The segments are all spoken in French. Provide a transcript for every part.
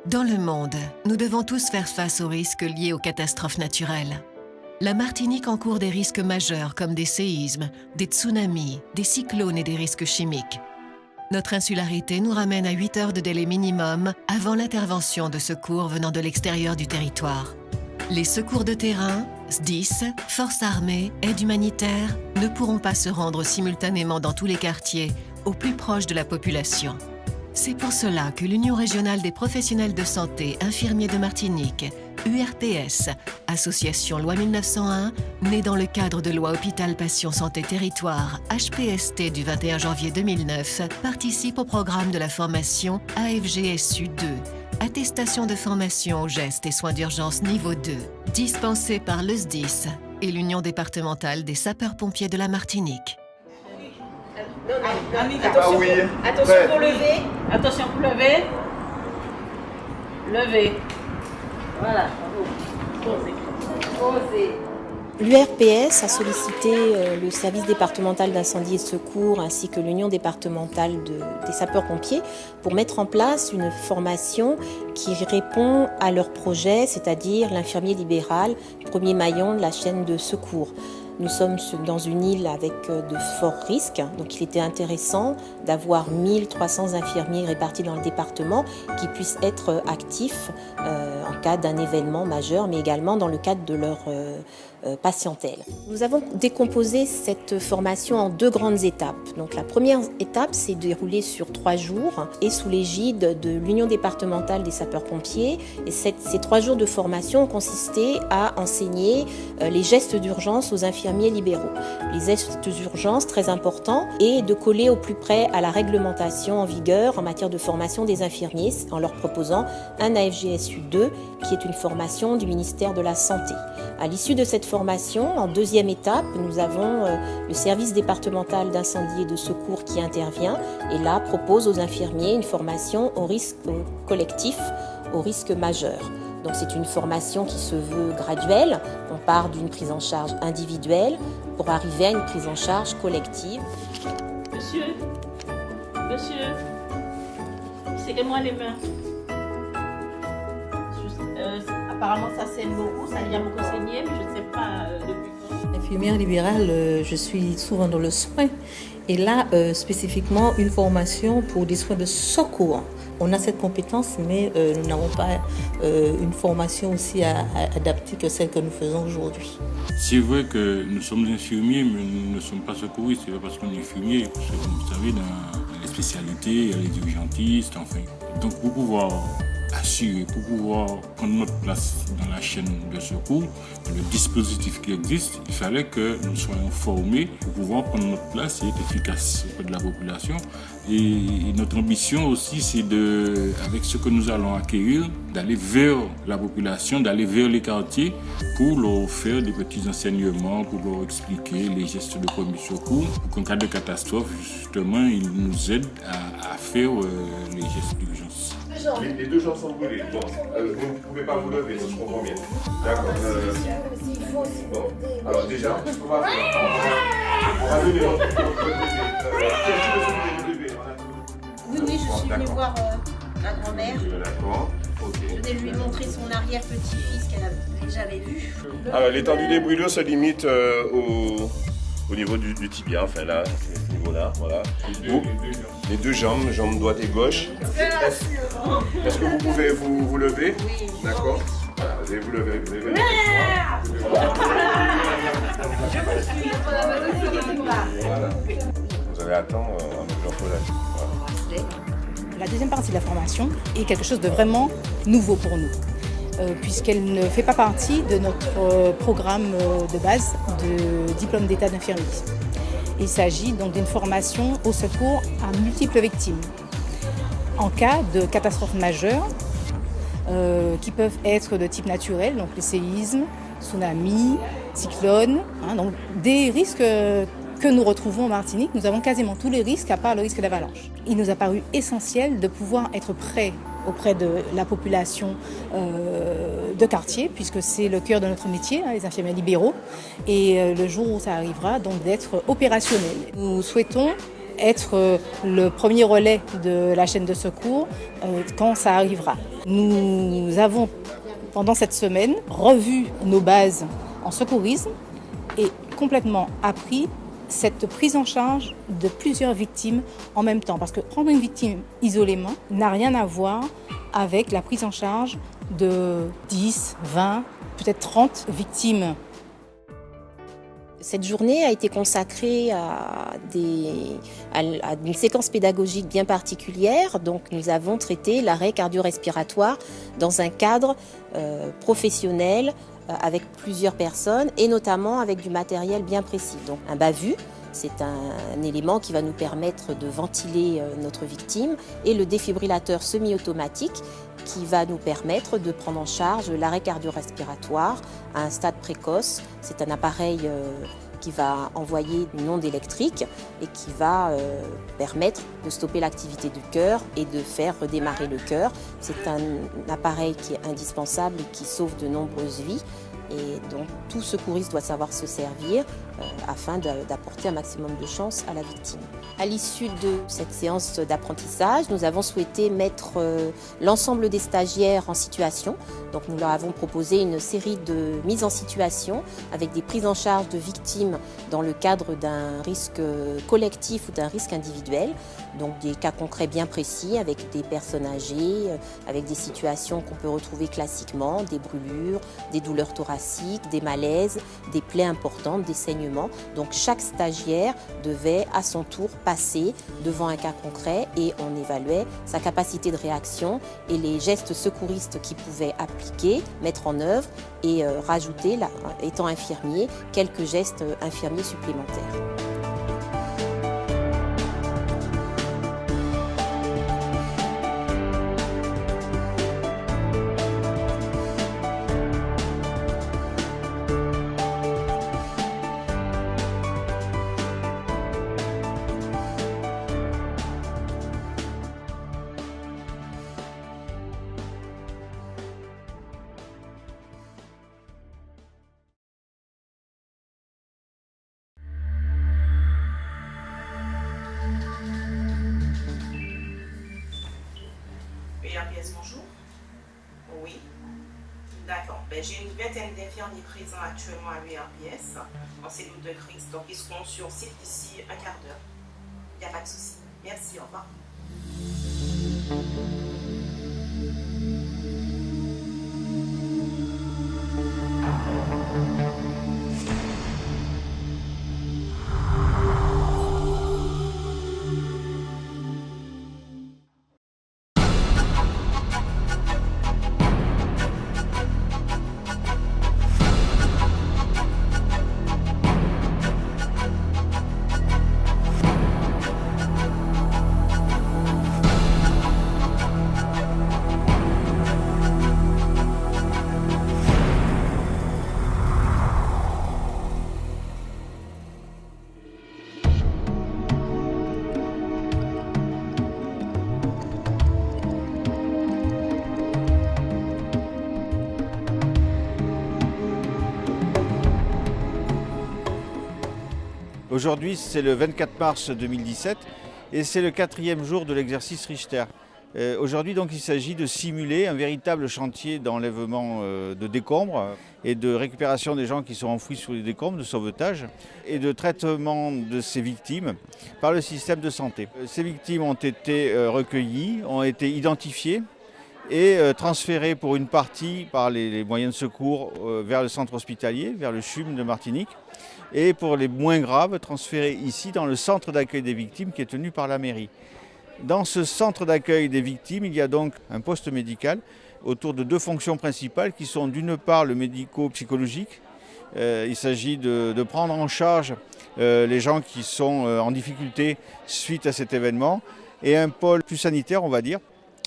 Dans le monde, nous devons tous faire face aux risques liés aux catastrophes naturelles. La Martinique encourt des risques majeurs comme des séismes, des tsunamis, des cyclones et des risques chimiques. Notre insularité nous ramène à 8 heures de délai minimum avant l'intervention de secours venant de l'extérieur du territoire. Les secours de terrain, SDIS, forces armées, aide humanitaire ne pourront pas se rendre simultanément dans tous les quartiers, au plus proche de la population. C'est pour cela que l'Union régionale des professionnels de santé infirmiers de Martinique, URPS, association loi 1901, née dans le cadre de loi Hôpital Passion Santé Territoire, HPST du 21 janvier 2009, participe au programme de la formation AFGSU 2, attestation de formation aux gestes et soins d'urgence niveau 2, dispensée par le SDIS et l'Union départementale des sapeurs-pompiers de la Martinique. Attention, attention pour lever. Attention pour lever. Lever. Voilà, bravo. Posez. L'URPS a sollicité le service départemental d'incendie et de secours ainsi que l'Union départementale des sapeurs-pompiers pour mettre en place une formation qui répond à leur projet, c'est-à-dire l'infirmier libéral, premier maillon de la chaîne de secours. Nous sommes dans une île avec de forts risques, donc il était intéressant d'avoir 1300 infirmiers répartis dans le département qui puissent être actifs en cas d'un événement majeur, mais également dans le cadre de leur patientèle. Nous avons décomposé cette formation en 2 grandes étapes. Donc la première étape s'est déroulée sur 3 jours et sous l'égide de l'Union départementale des sapeurs-pompiers. Et ces 3 jours de formation ont consisté à enseigner les gestes d'urgence aux infirmiers libéraux. Les gestes d'urgence, très importants, et de coller au plus près à la réglementation en vigueur en matière de formation des infirmiers en leur proposant un AFGSU 2 qui est une formation du ministère de la Santé. À l'issue de cette formation, en 2e étape, nous avons le service départemental d'incendie et de secours qui intervient et là propose aux infirmiers une formation au risque collectif, au risque majeur. Donc c'est une formation qui se veut graduelle. On part d'une prise en charge individuelle pour arriver à une prise en charge collective. Monsieur, serrez-moi les mains. Apparemment ça saigne beaucoup, ça vient beaucoup saigner, mais je ne sais pas depuis quand. Infirmière libérale, je suis souvent dans le soin et là spécifiquement une formation pour des soins de secours. On a cette compétence, mais nous n'avons pas une formation aussi adaptée que celle que nous faisons aujourd'hui. C'est vrai que nous sommes infirmiers, mais nous ne sommes pas secouristes. C'est pas parce qu'on est infirmier, parce que vous savez, dans les spécialités, il y a les urgentistes, enfin. Donc pour pouvoir assurer, pour pouvoir prendre notre place dans la chaîne de secours, le dispositif qui existe, il fallait que nous soyons formés pour pouvoir prendre notre place et être efficaces auprès de la population. Et notre ambition aussi, c'est avec ce que nous allons acquérir, d'aller vers la population, d'aller vers les quartiers pour leur faire des petits enseignements, pour leur expliquer les gestes de premier secours, pour qu'en cas de catastrophe, justement, ils nous aident à faire les gestes d'urgence. Les 2 jambes sont brûlées. Bon, vous ne pouvez pas vous lever, si je comprends bien. D'accord. Bon, alors déjà, on va lever votre bébé. Oui, je suis venue voir la grand-mère. D'accord. Je vais lui montrer son arrière-petit-fils qu'elle avait jamais vu. Alors, l'étendue des brûlures se limite au niveau du tibia, enfin là, ce niveau-là, voilà. Les 2 jambes, jambes droite et gauche. Est-ce que vous pouvez vous lever? Oui. D'accord. Voilà, vous allez vous lever. Voilà. Vous allez attendre un peu là. Voilà. La deuxième partie de la formation est quelque chose de vraiment nouveau pour nous, puisqu'elle ne fait pas partie de notre programme de base de diplôme d'état d'infirmier. Il s'agit donc d'une formation au secours à multiples victimes. En cas de catastrophes majeures, qui peuvent être de type naturel, donc les séismes, tsunamis, cyclones, donc des risques que nous retrouvons en Martinique. Nous avons quasiment tous les risques à part le risque d'avalanche. Il nous a paru essentiel de pouvoir être prêts auprès de la population de quartier, puisque c'est le cœur de notre métier, les infirmiers libéraux, et le jour où ça arrivera, donc d'être opérationnels. Nous souhaitons être le premier relais de la chaîne de secours quand ça arrivera. Nous avons, pendant cette semaine, revu nos bases en secourisme et complètement appris cette prise en charge de plusieurs victimes en même temps. Parce que prendre une victime isolément n'a rien à voir avec la prise en charge de 10, 20, peut-être 30 victimes. Cette journée a été consacrée à une séquence pédagogique bien particulière. Donc, nous avons traité l'arrêt cardio-respiratoire dans un cadre professionnel avec plusieurs personnes et notamment avec du matériel bien précis. Donc, un bas-vu, c'est un élément qui va nous permettre de ventiler notre victime, et le défibrillateur semi-automatique qui va nous permettre de prendre en charge l'arrêt cardio-respiratoire à un stade précoce. C'est un appareil qui va envoyer une onde électrique et qui va permettre de stopper l'activité du cœur et de faire redémarrer le cœur. C'est un appareil qui est indispensable et qui sauve de nombreuses vies. Et donc tout secouriste doit savoir se servir afin d'apporter un maximum de chance à la victime. À l'issue de cette séance d'apprentissage, nous avons souhaité mettre l'ensemble des stagiaires en situation. Donc nous leur avons proposé une série de mises en situation avec des prises en charge de victimes dans le cadre d'un risque collectif ou d'un risque individuel. Donc des cas concrets bien précis avec des personnes âgées, avec des situations qu'on peut retrouver classiquement, des brûlures, des douleurs thoraciques, des malaises, des plaies importantes, des saignements. Donc chaque stagiaire devait à son tour passer devant un cas concret et on évaluait sa capacité de réaction et les gestes secouristes qu'il pouvait appliquer, mettre en œuvre et rajouter, étant infirmier, quelques gestes infirmiers supplémentaires. URPS, bonjour. Oui. D'accord. J'ai une vingtaine d'infirmiers présents actuellement à l'URPS en cellule de crise. Donc, ils seront sur site d'ici un quart d'heure. Il n'y a pas de souci. Merci, au revoir. Aujourd'hui, c'est le 24 mars 2017 et c'est le 4e jour de l'exercice Richter. Aujourd'hui, donc, il s'agit de simuler un véritable chantier d'enlèvement de décombres et de récupération des gens qui sont enfouis sous les décombres, de sauvetage et de traitement de ces victimes par le système de santé. Ces victimes ont été recueillies, ont été identifiées et transférées pour une partie par les moyens de secours vers le centre hospitalier, vers le CHUM de Martinique, et pour les moins graves, transférées ici dans le centre d'accueil des victimes qui est tenu par la mairie. Dans ce centre d'accueil des victimes, il y a donc un poste médical autour de 2 fonctions principales qui sont d'une part le médico-psychologique. Il s'agit de prendre en charge les gens qui sont en difficulté suite à cet événement, et un pôle plus sanitaire, on va dire,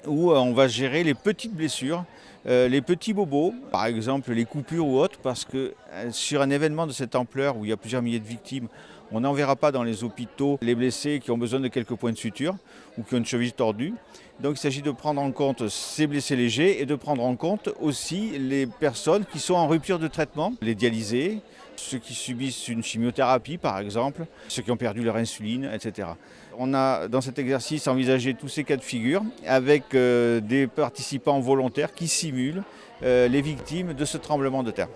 où on va gérer les petites blessures, les petits bobos, par exemple les coupures ou autres, parce que sur un événement de cette ampleur où il y a plusieurs milliers de victimes, On n'enverra pas dans les hôpitaux les blessés qui ont besoin de quelques points de suture ou qui ont une cheville tordue. Donc il s'agit de prendre en compte ces blessés légers et de prendre en compte aussi les personnes qui sont en rupture de traitement, les dialysés, ceux qui subissent une chimiothérapie par exemple, ceux qui ont perdu leur insuline, etc. On a dans cet exercice envisagé tous ces cas de figure avec des participants volontaires qui simulent les victimes de ce tremblement de terre.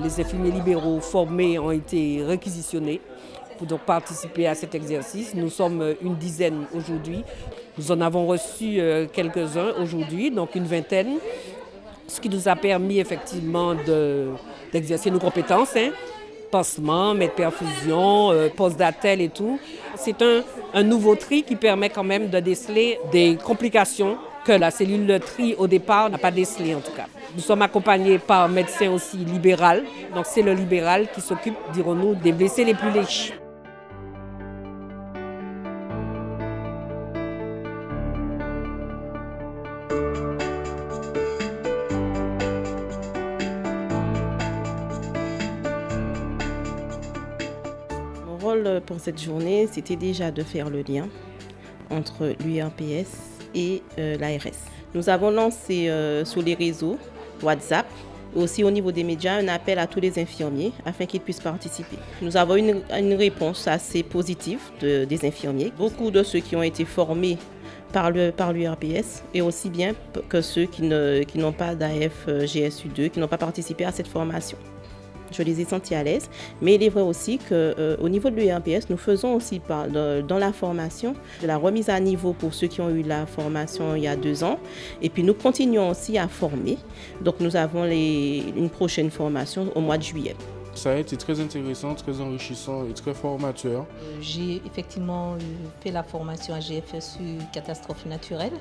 Les infirmiers libéraux formés ont été réquisitionnés pour donc participer à cet exercice. Nous sommes une dizaine aujourd'hui. Nous en avons reçu quelques-uns aujourd'hui, donc une vingtaine, ce qui nous a permis effectivement d'exercer nos compétences, pansement, mettre perfusion, pose d'attelle et tout. C'est un nouveau tri qui permet quand même de déceler des complications que la cellule de tri au départ n'a pas décelé en tout cas. Nous sommes accompagnés par un médecin aussi libéral, donc c'est le libéral qui s'occupe, dirons-nous, des blessés les plus légers. Mon rôle pour cette journée, c'était déjà de faire le lien entre l'URPS et l'ARS. Nous avons lancé sur les réseaux WhatsApp et aussi au niveau des médias un appel à tous les infirmiers afin qu'ils puissent participer. Nous avons une réponse assez positive des infirmiers. Beaucoup de ceux qui ont été formés par l'URPS et aussi bien que ceux qui n'ont pas d'AF GSU2, qui n'ont pas participé à cette formation. Je les ai sentis à l'aise, mais il est vrai aussi qu'au niveau de l'URPS, nous faisons aussi dans la formation de la remise à niveau pour ceux qui ont eu la formation il y a 2 ans. Et puis nous continuons aussi à former. Donc nous avons une prochaine formation au mois de juillet. Ça a été très intéressant, très enrichissant et très formateur. J'ai effectivement fait la formation à GFSU catastrophe naturelle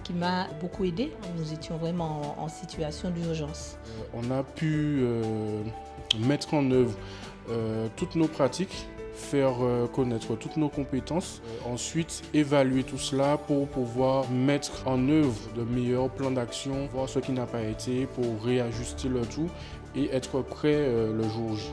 qui m'a beaucoup aidé. Nous étions vraiment en situation d'urgence. On a pu mettre en œuvre toutes nos pratiques, faire connaître toutes nos compétences, ensuite évaluer tout cela pour pouvoir mettre en œuvre de meilleurs plans d'action, voir ce qui n'a pas été pour réajuster le tout et être prêt le jour J.